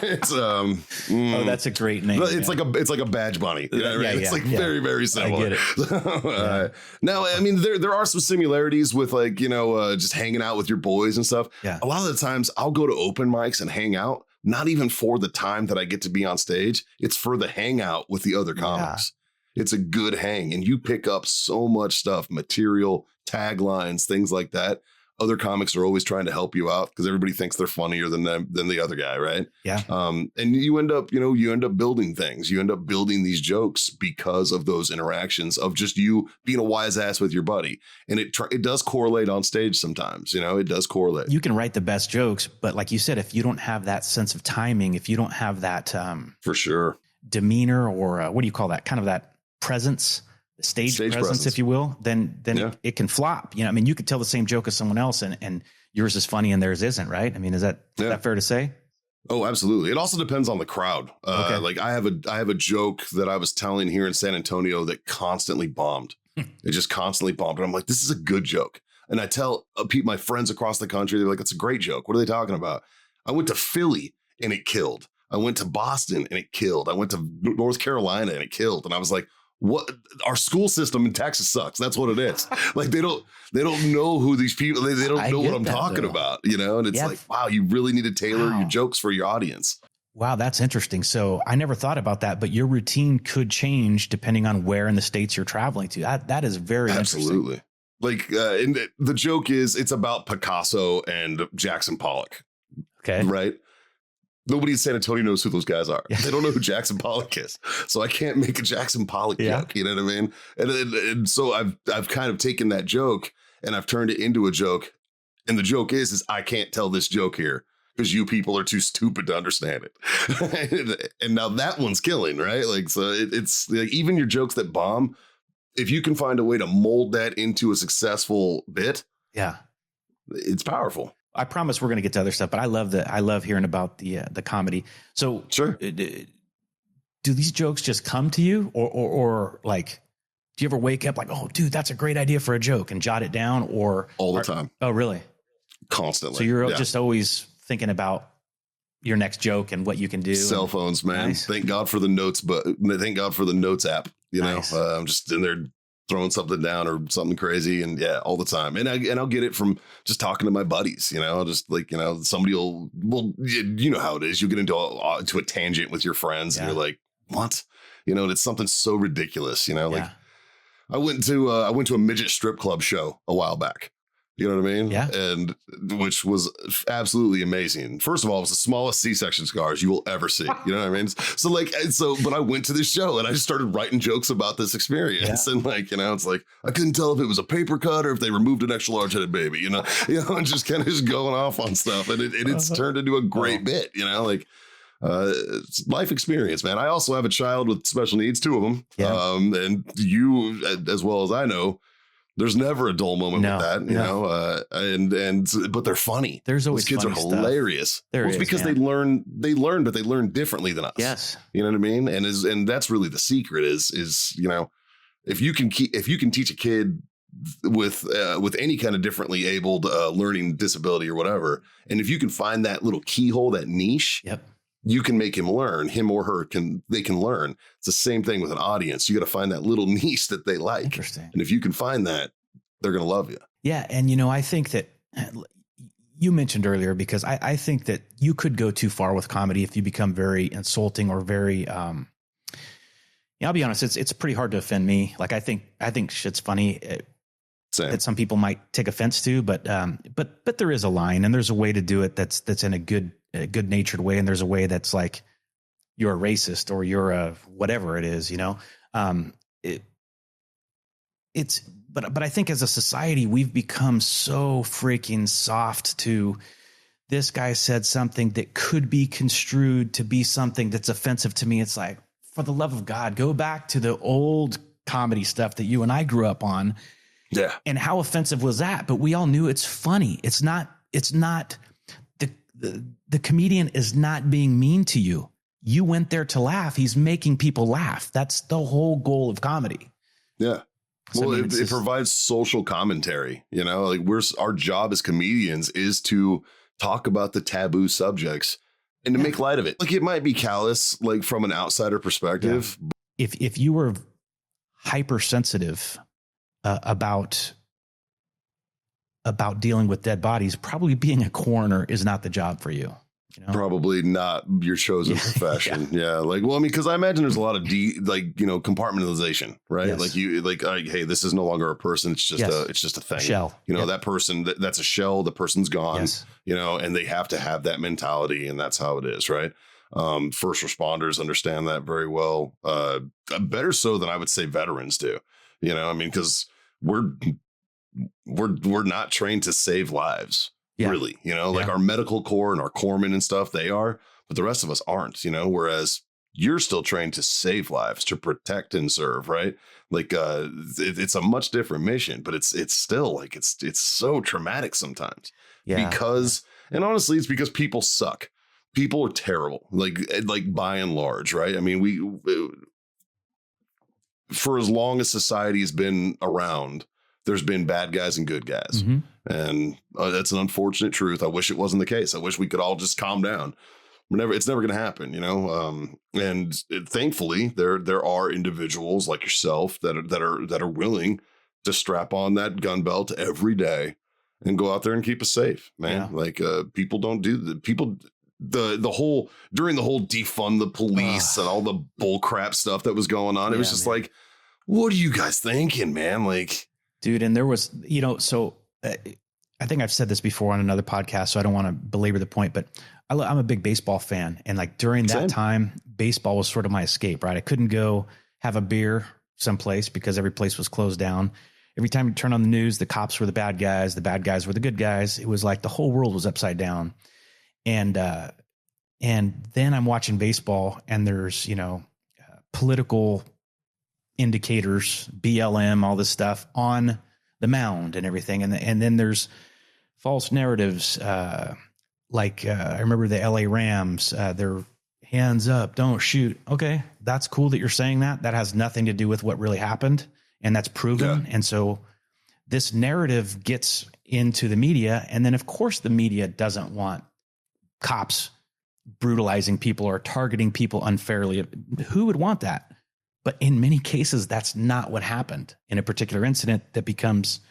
It's that's a great name. It's like a badge bunny. It's very, very similar. I get it. Now, I mean, there are some similarities with like, just hanging out with your boys and stuff. Yeah. A lot of the times I'll go to open mics and hang out, not even for the time that I get to be on stage. It's for the hangout with the other comics. It's a good hang and you pick up so much stuff, material, taglines, things like that. Other comics are always trying to help you out because everybody thinks they're funnier than the other guy, right? Yeah. And you end up building things. You end up building these jokes because of those interactions of just you being a wise ass with your buddy. And it does correlate on stage sometimes, it does correlate. You can write the best jokes, but like you said, if you don't have that sense of timing, if you don't have that for sure demeanor or what do you call that? Kind of that presence, stage presence, if you will, then it can flop. You know, I mean, you could tell the same joke as someone else and yours is funny and theirs isn't, right? I mean, is that fair to say? Oh, absolutely. It also depends on the crowd. Okay. Like I have a joke that I was telling here in San Antonio that constantly bombed. It just constantly bombed. And I'm like, this is a good joke. And I tell my friends across the country, they're like, it's a great joke. What are they talking about? I went to Philly and it killed. I went to Boston and it killed. I went to North Carolina and it killed. And I was like, what? Our school system in Texas sucks. That's what it is. Like they don't know who these people, they don't know what I'm talking about, you know? And it's like, wow, you really need to tailor your jokes for your audience. Wow, that's interesting. So I never thought about that, but your routine could change depending on where in the states you're traveling to. That is very Absolutely. Like, and the joke is it's about Picasso and Jackson Pollock. Okay. Right. Nobody in San Antonio knows who those guys are. They don't know who Jackson Pollock is. So I can't make a Jackson Pollock joke. You know what I mean? And so I've kind of taken that joke and I've turned it into a joke. And the joke is I can't tell this joke here because you people are too stupid to understand it. And now that one's killing, right? Like, so it's like even your jokes that bomb, if you can find a way to mold that into a successful bit, it's powerful. I promise we're going to get to other stuff, but I love hearing about the comedy. So sure. Do these jokes just come to you or like, do you ever wake up like, oh dude, that's a great idea for a joke and jot it down or all the time? Oh, really? Constantly. So you're just always thinking about your next joke and what you can do. Cell phones, man. Nice. Thank God for the notes, but thank God for the notes app. You know, I'm just in there throwing something down or something crazy. And all the time. And I'll get it from just talking to my buddies, you know, I'll just like, you know, somebody well, you know how it is. You get into a tangent with your friends and you're like, what? You know, and it's something so ridiculous, you know, like I went to a midget strip club show a while back. You know what I mean? Yeah. And which was absolutely amazing. First of all, it was the smallest C-section scars you will ever see. You know what I mean? But I went to this show and I just started writing jokes about this experience. And like, you know, it's like, I couldn't tell if it was a paper cut or if they removed an extra large headed baby, you know, and just kind of just going off on stuff. And it's turned into a great bit, you know, like, it's life experience, man. I also have a child with special needs, 2 of them. And you, as well as I know, there's never a dull moment with that, you know, but they're funny. There's always Those kids are hilarious. It's because they learn, but they learn differently than us. Yes. You know what I mean? And that's really the secret is, you know, if you can teach a kid with any kind of differently abled learning disability or whatever, and if you can find that little keyhole, that niche, you can make him learn. Him or her can learn. It's the same thing with an audience. You got to find that little niche that they like. Interesting. And if you can find that, they're going to love you. Yeah. And, you know, I think that you mentioned earlier, because I think that you could go too far with comedy if you become very insulting or very, I'll be honest, it's pretty hard to offend me. Like, I think shit's funny that some people might take offense to, but there is a line and there's a way to do it that's in a good natured way. And there's a way that's like, you're a racist or you're a whatever it is, you know? But I think as a society, we've become so freaking soft to this guy said something that could be construed to be something that's offensive to me. It's like, for the love of God, go back to the old comedy stuff that you and I grew up on. Yeah. And how offensive was that? But we all knew it's funny. It's not the comedian is not being mean to you. You went there to laugh. He's making people laugh. That's the whole goal of comedy. Yeah. Well, it provides social commentary, you know, like our job as comedians is to talk about the taboo subjects and to make light of it. Like, it might be callous, like from an outsider perspective. Yeah. If you were hypersensitive about dealing with dead bodies, probably being a coroner is not the job for you. You know? Probably not your chosen profession. Yeah. Like, well, I mean, because I imagine there's a lot of compartmentalization, right? Yes. Like, hey, this is no longer a person. It's just a thing. Shell. You know, that person, that's a shell. The person's gone. Yes. You know, and they have to have that mentality, and that's how it is, right? First responders understand that very well. Better so than I would say veterans do. You know, I mean, because we're not trained to save lives. Yeah. Really, you know, like our medical corps and our corpsmen and stuff, they are, but the rest of us aren't, you know, whereas you're still trained to save lives, to protect and serve, right? Like it's a much different mission, but it's still like it's so traumatic sometimes. Because, and honestly, it's because people suck. People are terrible, like by and large, right? I mean, for as long as society has been around, there's been bad guys and good guys. Mm-hmm. And that's an unfortunate truth. I wish it wasn't the case. I wish we could all just calm down. It's never going to happen, you know? And thankfully there are individuals like yourself that are willing to strap on that gun belt every day and go out there and keep us safe, man. Like, people don't do the whole, during the whole defund the police and all the bull crap stuff that was going on. It was just like, what are you guys thinking, man? Like, dude, and there was, you know, so I think I've said this before on another podcast, so I don't want to belabor the point, but I'm a big baseball fan. And like during that time, baseball was sort of my escape, right? I couldn't go have a beer someplace because every place was closed down. Every time you turn on the news, the cops were the bad guys were the good guys. It was like the whole world was upside down. And then I'm watching baseball and there's, you know, political indicators, BLM, all this stuff on the mound and everything. And then there's false narratives. I remember the LA Rams, their hands up, don't shoot. Okay. That's cool that you're saying that. That has nothing to do with what really happened. And that's proven. Yeah. And so this narrative gets into the media. And then of course the media doesn't want cops brutalizing people or targeting people unfairly. Who would want that? But in many cases, that's not what happened in a particular incident that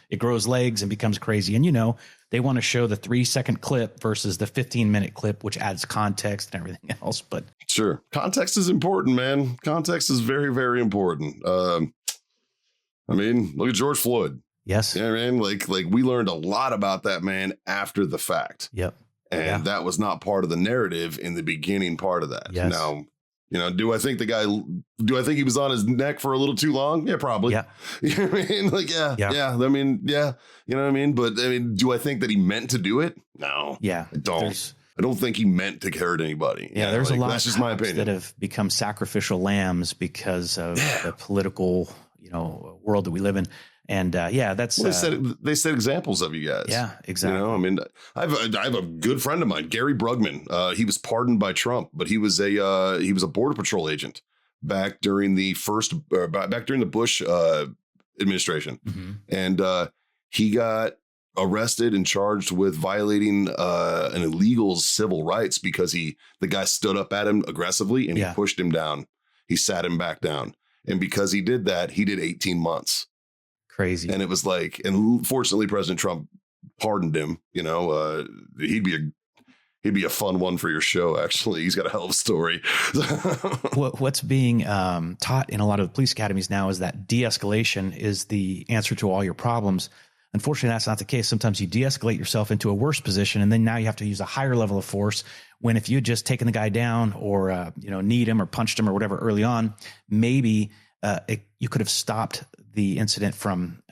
it grows legs and becomes crazy. And, you know, they want to show the 3-second clip versus the 15-minute clip, which adds context and everything else. But sure. Context is important, man. Context is very, very important. I mean, look at George Floyd. Yes. Yeah, man. Like we learned a lot about that man after the fact. Yep. And that was not part of the narrative in the beginning part of that. Yes. Now, you know, do I think he was on his neck for a little too long? Yeah, probably. Yeah. You know what I mean? Like, yeah. I mean, yeah. You know what I mean? But I mean, do I think that he meant to do it? No. Yeah. I don't. I don't think he meant to hurt anybody. Yeah. There's a lot that's just my opinion that have become sacrificial lambs because of the political, you know, world that we live in. And that's they set examples of you guys. Yeah, exactly. You know, I mean, I have a good friend of mine, Gary Brugman. He was pardoned by Trump, but he was a Border Patrol agent back during the Bush administration, and he got arrested and charged with violating an illegal civil rights because the guy stood up at him aggressively and he pushed him down. He sat him back down, and because he did that, he did 18 months. Crazy. And it was like, and fortunately, President Trump pardoned him. You know, he'd be a fun one for your show. Actually, he's got a hell of a story. What's being taught in a lot of the police academies now is that de-escalation is the answer to all your problems. Unfortunately, that's not the case. Sometimes you de-escalate yourself into a worse position, and then now you have to use a higher level of force. When if you had just taken the guy down or kneed him or punched him or whatever early on, maybe you could have stopped the incident from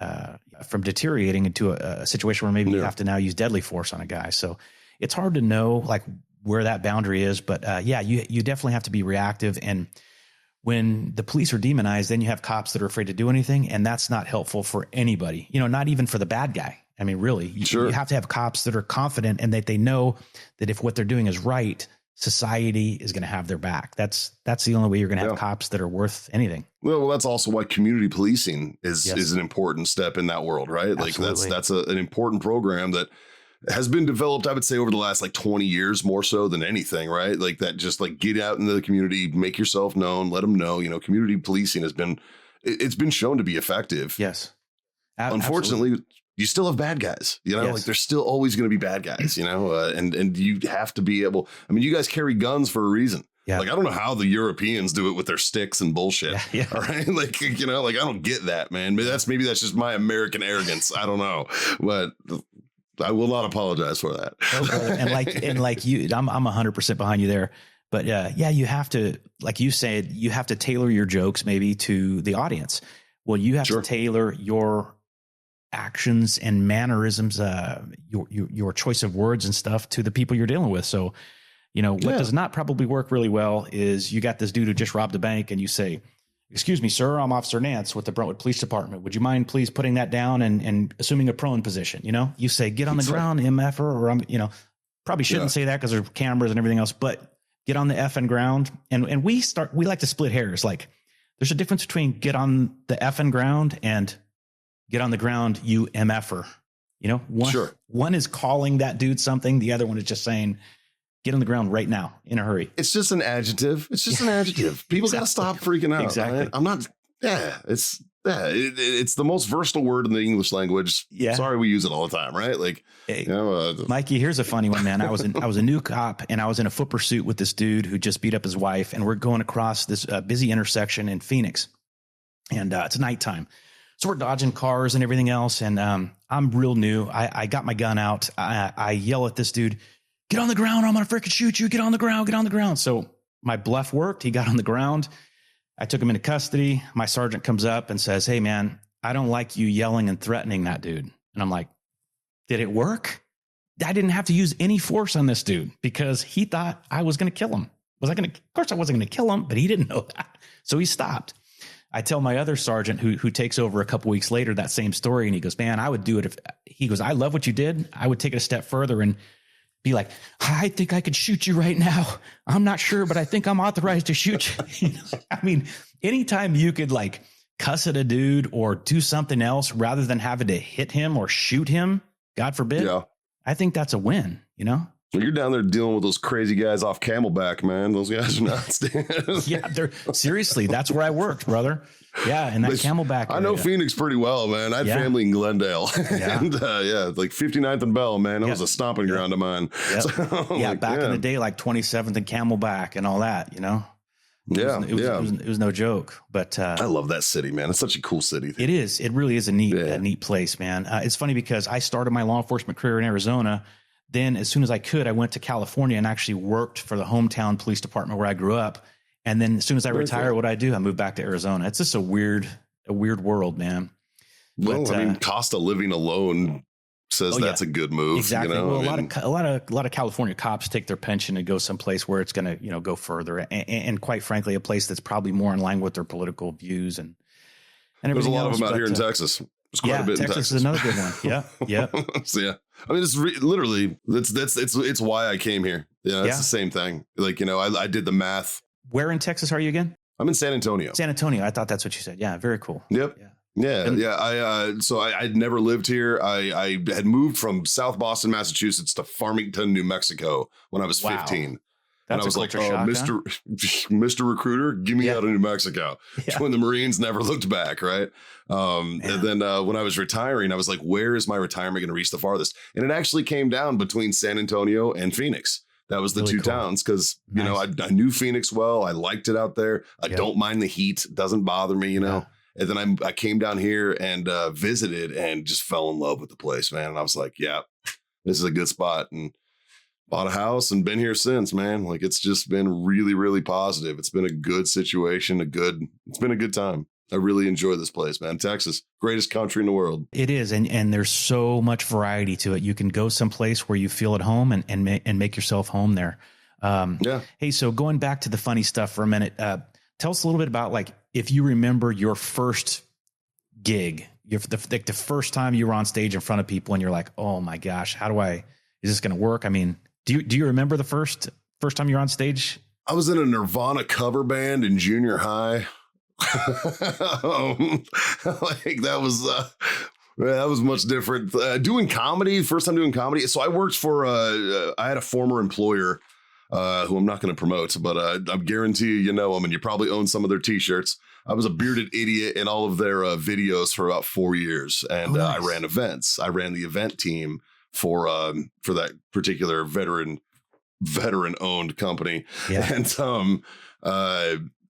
deteriorating into a situation where maybe you have to now use deadly force on a guy. So it's hard to know like where that boundary is, but you definitely have to be reactive. And when the police are demonized, then you have cops that are afraid to do anything. And that's not helpful for anybody, you know, not even for the bad guy. I mean, really, you have to have cops that are confident and that they know that if what they're doing is right, society is going to have their back. That's the only way you're going to have cops that are worth anything. Well, that's also why community policing is an important step in that world, right? Absolutely. Like that's an important program that has been developed, I would say, over the last like 20 years, more so than anything, right? Like that, just like get out into the community, make yourself known, let them know, you know, community policing it's been shown to be effective. Yes. Unfortunately, you still have bad guys, you know, like there's still always going to be bad guys, you know, and you have to be able, I mean, you guys carry guns for a reason. Yeah. Like, I don't know how the Europeans do it with their sticks and bullshit. Yeah. All right. Like, you know, like, I don't get that, man. Maybe that's just my American arrogance. I don't know, but I will not apologize for that. and like you, I'm 100% behind you there, but you have to, like you said, you have to tailor your jokes maybe to the audience. Well, you have to tailor your actions and mannerisms, your choice of words and stuff to the people you're dealing with. So, What does not probably work really well is you got this dude who just robbed a bank and you say, "Excuse me, sir, I'm Officer Nance with the Brentwood Police Department. Would you mind please putting that down and assuming a prone position?" You say, "Get on the ground, MFer," or I'm, probably shouldn't say that because there's cameras and everything else, but get on the effing ground. And we like to split hairs. Like there's a difference between get on the effing ground and get on the ground, you MFer. One is calling that dude something. The other one is just saying, get on the ground right now in a hurry. It's just an adjective. People got to stop freaking out. Exactly. Right? I'm not. Yeah, it's the most versatile word in the English language. Yeah. Sorry, we use it all the time, right? Like, hey, Mikey, here's a funny one, man. I was a new cop and I was in a foot pursuit with this dude who just beat up his wife, and we're going across this busy intersection in Phoenix, and it's nighttime. So we're dodging cars and everything else. And I'm real new. I got my gun out. I yell at this dude, "Get on the ground. I'm going to freaking shoot you. Get on the ground. Get on the ground." So my bluff worked. He got on the ground. I took him into custody. My sergeant comes up and says, "Hey, man, I don't like you yelling and threatening that dude." And I'm like, did it work? I didn't have to use any force on this dude because he thought I was going to kill him. Of course I wasn't going to kill him, but he didn't know that. So he stopped. I tell my other sergeant who takes over a couple weeks later that same story, and he goes, "Man, I would do it he goes, I love what you did. I would take it a step further and be like, I think I could shoot you right now. I'm not sure, but I think I'm authorized to shoot you." I mean, anytime you could like cuss at a dude or do something else rather than having to hit him or shoot him, God forbid, I think that's a win, You're down there dealing with those crazy guys off Camelback, man. Those guys are not Yeah, seriously, that's where I worked, brother. Yeah, in that Camelback area. I know Phoenix pretty well, man. I had family in Glendale. Yeah. And like 59th and Bell, man. That was a stomping ground of mine. Yep. So, back in the day, like 27th and Camelback and all that, It was no joke. But I love that city, man. It's such a cool city. It is. It really is a neat place, man. It's funny because I started my law enforcement career in Arizona. Then as soon as I could, I went to California and actually worked for the hometown police department where I grew up. And then as soon as I retire, what I do, I moved back to Arizona. It's just a weird world, man. Well, but, cost of living alone says that's a good move. Exactly. Well, a lot of California cops take their pension and go someplace where it's going to, go further. And quite frankly, a place that's probably more in line with their political views and everything. There's a lot of them out here in Texas. There's quite a bit in Texas. Texas is another good one. Yeah. So, I mean, it's literally it's why I came here. It's the same thing. Like, I did the math. Where in Texas are you again? I'm in San Antonio. San Antonio. I thought that's what you said. Yeah. Very cool. Yep. Yeah. So I'd never lived here. I had moved from South Boston, Massachusetts to Farmington, New Mexico when I was 15. That's and I was like, shock, Mr. Recruiter, give me out of New Mexico. When the Marines never looked back, right? And then when I was retiring, I was like, where is my retirement going to reach the farthest? And it actually came down between San Antonio and Phoenix. That was the really two towns because, I knew Phoenix well. I liked it out there. I don't mind the heat. It doesn't bother me, And then I came down here and visited and just fell in love with the place, man. And I was like, yeah, this is a good spot. And bought a house and been here since, man. Like, it's just been really, really positive. It's been a good situation, it's been a good time. I really enjoy this place, man. Texas, greatest country in the world. It is. And there's so much variety to it. You can go someplace where you feel at home and make yourself home there. Hey, so going back to the funny stuff for a minute, tell us a little bit about, like, if you remember your first gig, the first time you were on stage in front of people and you're like, oh my gosh, is this going to work? I mean, do you remember the first time you were on stage? I was in a Nirvana cover band in junior high. That was much different. Doing comedy, first time doing comedy. So I worked for, I had a former employer who I'm not going to promote, but I guarantee you know them and you probably own some of their t-shirts. I was a bearded idiot in all of their videos for about 4 years. And nice. I ran events. I ran the event team for that particular veteran owned company. Yeah. And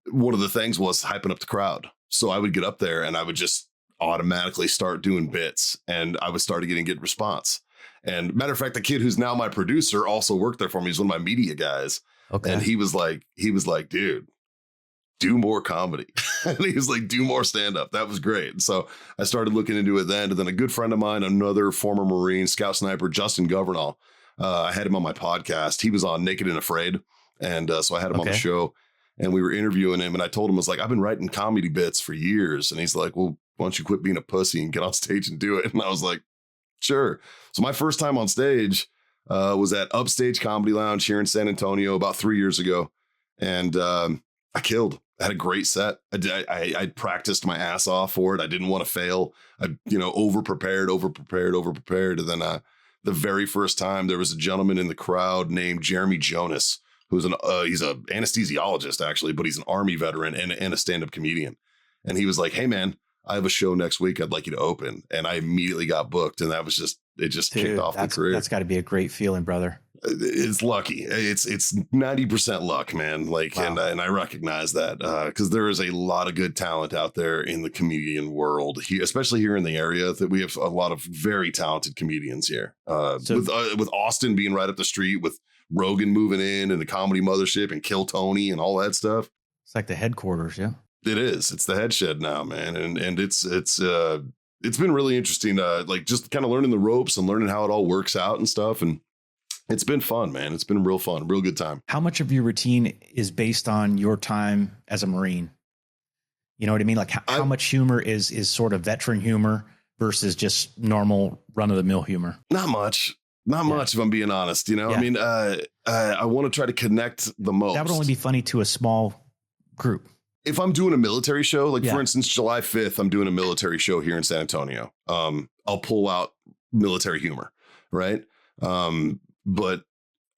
one of the things was hyping up the crowd. So I would get up there and I would just automatically start doing bits and I would start getting good response. And matter of fact, the kid who's now my producer also worked there for me. He's one of my media guys. Okay. And he was like, dude, do more comedy. And he was like, do more stand up. That was great. And so I started looking into it then. And then a good friend of mine, another former Marine, scout sniper, Justin Governal, I had him on my podcast. He was on Naked and Afraid. And so I had him on the show and we were interviewing him. And I told him, I was like, I've been writing comedy bits for years. And he's like, well, why don't you quit being a pussy and get on stage and do it? And I was like, sure. So my first time on stage was at Upstage Comedy Lounge here in San Antonio about 3 years ago. And I killed. I had a great set. I practiced my ass off for it. I didn't want to fail. I, over prepared. And then the very first time there was a gentleman in the crowd named Jeremy Jonas, who's he's an anesthesiologist actually, but he's an Army veteran and a stand-up comedian. And he was like, hey man, I have a show next week. I'd like you to open. And I immediately got booked. And that was just kicked off the career. That's got to be a great feeling, brother. It's lucky. It's 90% luck, man. Like, wow. and I recognize that because there is a lot of good talent out there in the comedian world, especially here in the area. That we have a lot of very talented comedians here. With Austin being right up the street, with Rogan moving in and the Comedy Mothership and Kill Tony and all that stuff. It's like the headquarters, yeah. It is. It's the head shed now, man, and it's been really interesting. Like just kind of learning the ropes and learning how it all works out and stuff, and it's been fun, man. It's been real fun, real good time. How much of your routine is based on your time as a Marine? You know what I mean? Like how much humor is sort of veteran humor versus just normal run of the mill humor? Not much. Not much, if I'm being honest. I mean, I want to try to connect the most. That would only be funny to a small group. If I'm doing a military show, like for instance, July 5th, I'm doing a military show here in San Antonio. I'll pull out military humor, right? But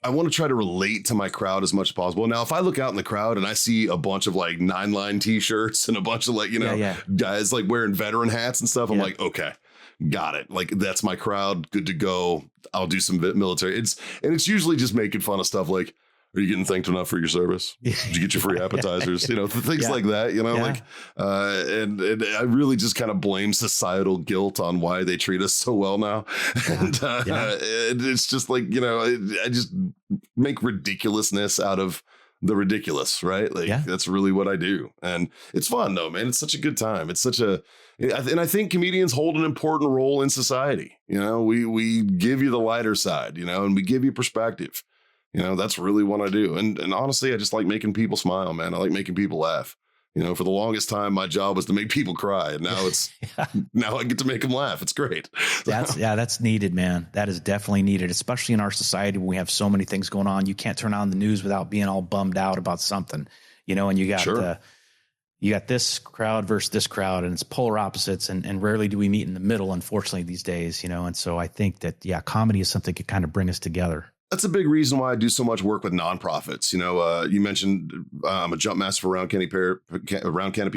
I want to try to relate to my crowd as much as possible. Now, if I look out in the crowd and I see a bunch of like 9-line t-shirts and a bunch of like, guys like wearing veteran hats and stuff, I'm like, okay, got it. Like that's my crowd. Good to go. I'll do some military. It's usually just making fun of stuff like, are you getting thanked enough for your service? Did you get your free appetizers? Things like that, like, and I really just kind of blame societal guilt on why they treat us so well now. And it's just like, I just make ridiculousness out of the ridiculous, right? Like that's really what I do. And it's fun though, man. It's such a good time. It's and I think comedians hold an important role in society. We give you the lighter side, and we give you perspective. That's really what I do. And honestly, I just like making people smile, man. I like making people laugh. For the longest time, my job was to make people cry. And now now I get to make them laugh. It's great. That's needed, man. That is definitely needed, especially in our society when we have so many things going on. You can't turn on the news without being all bummed out about something, and you got you got this crowd versus this crowd, and it's polar opposites. And rarely do we meet in the middle, unfortunately, these days, And so I think that, comedy is something that can kind of bring us together. That's a big reason why I do so much work with nonprofits. You mentioned I'm a jump master for Round Canopy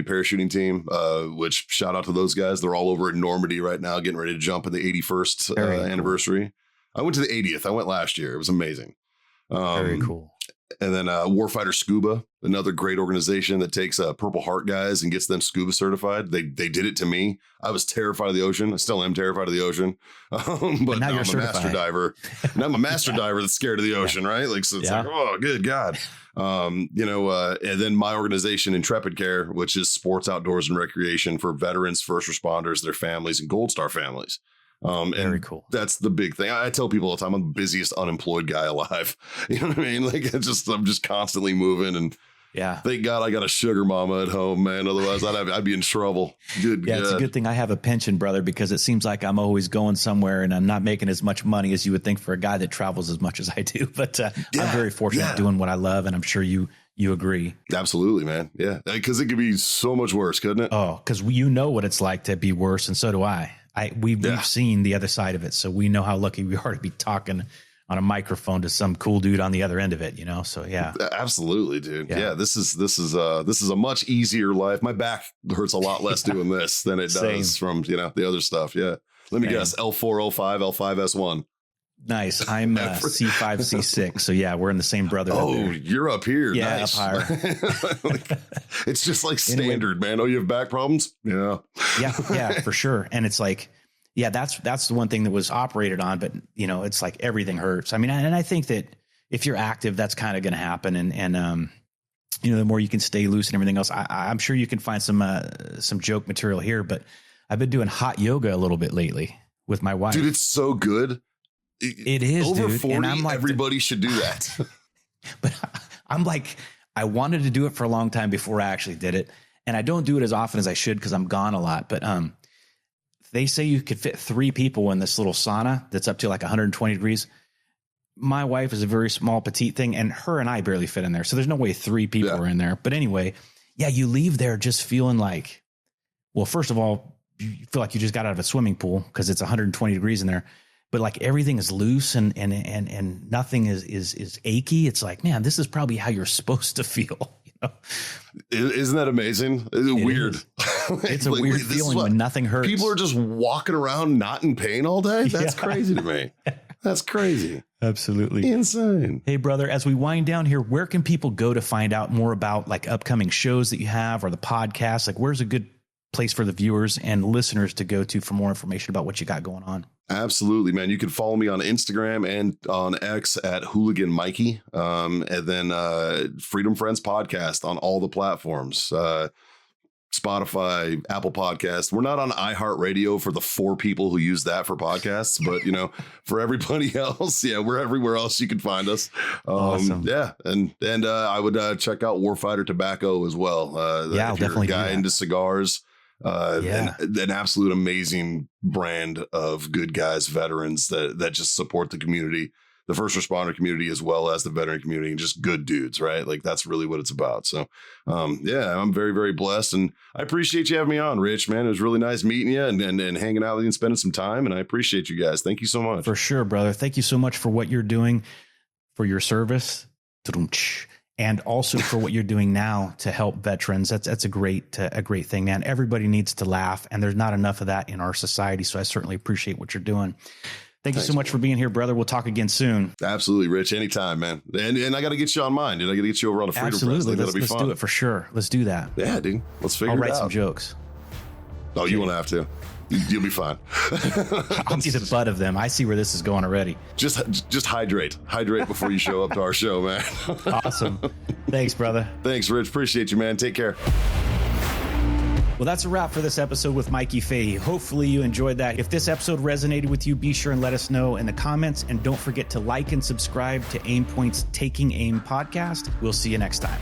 parachuting team, which shout out to those guys. They're all over at Normandy right now, getting ready to jump at the 81st anniversary. I went to the 80th. I went last year. It was amazing. Very cool. And then Warfighter Scuba, another great organization that takes Purple Heart guys and gets them scuba certified. They did it to me. I was terrified of the ocean. I still am terrified of the ocean. But now I'm a master diver. Now I'm a master diver that's scared of the ocean, right? Like, so it's like, oh, good God. And then my organization, Intrepid Care, which is sports, outdoors, and recreation for veterans, first responders, their families, and Gold Star families. Very cool. That's the big thing. I tell people all the time, I'm the busiest unemployed guy alive. You know what I mean? Like I'm just constantly moving, and thank God I got a sugar mama at home, man. Otherwise I'd be in trouble. Good. Yeah. It's a good thing I have a pension, brother, because it seems like I'm always going somewhere and I'm not making as much money as you would think for a guy that travels as much as I do. But I'm very fortunate doing what I love. And I'm sure you agree. Absolutely, man. Yeah. Because it could be so much worse, couldn't it? Oh, because what it's like to be worse. And so do I. We've seen the other side of it, so we know how lucky we are to be talking on a microphone to some cool dude on the other end of it, So absolutely, dude. Yeah, this is a much easier life. My back hurts a lot less doing this than it does from the other stuff. Yeah, let me guess, L405, L5S1. Nice. I'm C5, C6. So we're in the same brotherhood. Oh, you're up here. Yeah, nice. Up higher. It's just like standard, man. Oh, you have back problems? Yeah. Yeah, for sure. And it's like, that's the one thing that was operated on, but it's like everything hurts. I mean, and I think that if you're active, that's kind of going to happen. And the more you can stay loose and everything else, I'm sure you can find some joke material here, but I've been doing hot yoga a little bit lately with my wife. Dude, it's so good. It is, over dude. 40. And I'm like, everybody should do that. but I'm like, I wanted to do it for a long time before I actually did it. And I don't do it as often as I should because I'm gone a lot. But they say you could fit 3 people in this little sauna that's up to like 120 degrees. My wife is a very small, petite thing, and her and I barely fit in there. So there's no way 3 people are in there. But anyway, yeah, you leave there just feeling like, well, first of all, you feel like you just got out of a swimming pool because it's 120 degrees in there. But like everything is loose and nothing is achy. It's like, man, this is probably how you're supposed to feel. You know? Isn't that amazing? It's weird. It's a weird feeling when nothing hurts. People are just walking around not in pain all day. That's crazy to me. That's crazy. Absolutely insane. Hey, brother, as we wind down here, where can people go to find out more about like upcoming shows that you have or the podcast? Like, where's a good place for the viewers and listeners to go to for more information about what you got going on? Absolutely, man. You can follow me on Instagram and on X at Hooligan Mikey. And then Freedom Friends Podcast on all the platforms. Spotify, Apple Podcasts. We're not on iHeartRadio for the 4 people who use that for podcasts, but you know, for everybody else, yeah, we're everywhere else you can find us. Awesome. Yeah, and I would check out Warfighter Tobacco as well. I'll definitely do that. Into cigars. An absolute amazing brand of good guys, veterans that just support the community, the first responder community, as well as the veteran community, and just good dudes, right? Like that's really what it's about. So, I'm very, very blessed, and I appreciate you having me on, Rich, man. It was really nice meeting you and hanging out with you and spending some time. And I appreciate you guys. Thank you so much. For sure, brother. Thank you so much for what you're doing, for your service. And also for what you're doing now to help veterans. That's a great thing, man. Everybody needs to laugh, and there's not enough of that in our society. So I certainly appreciate what you're doing. Thanks so much for being here, brother. We'll talk again soon. Absolutely, Rich. Anytime, man. And I got to get you on mine, dude. I got to get you over on the Freedom Friends. Let's do it for sure. Let's do that. Yeah, dude. Let's figure it out. I'll write some jokes. Oh, you won't have to. You'll be fine. I'll be the butt of them. I see where this is going already. Just hydrate before you show up to our show, man. Awesome. Thanks, brother. Thanks, Rich. Appreciate you, man. Take care. Well, that's a wrap for this episode with Mikey Fahey. Hopefully you enjoyed that. If this episode resonated with you, be sure and let us know in the comments. And don't forget to like and subscribe to Aimpoint's Taking Aim podcast. We'll see you next time.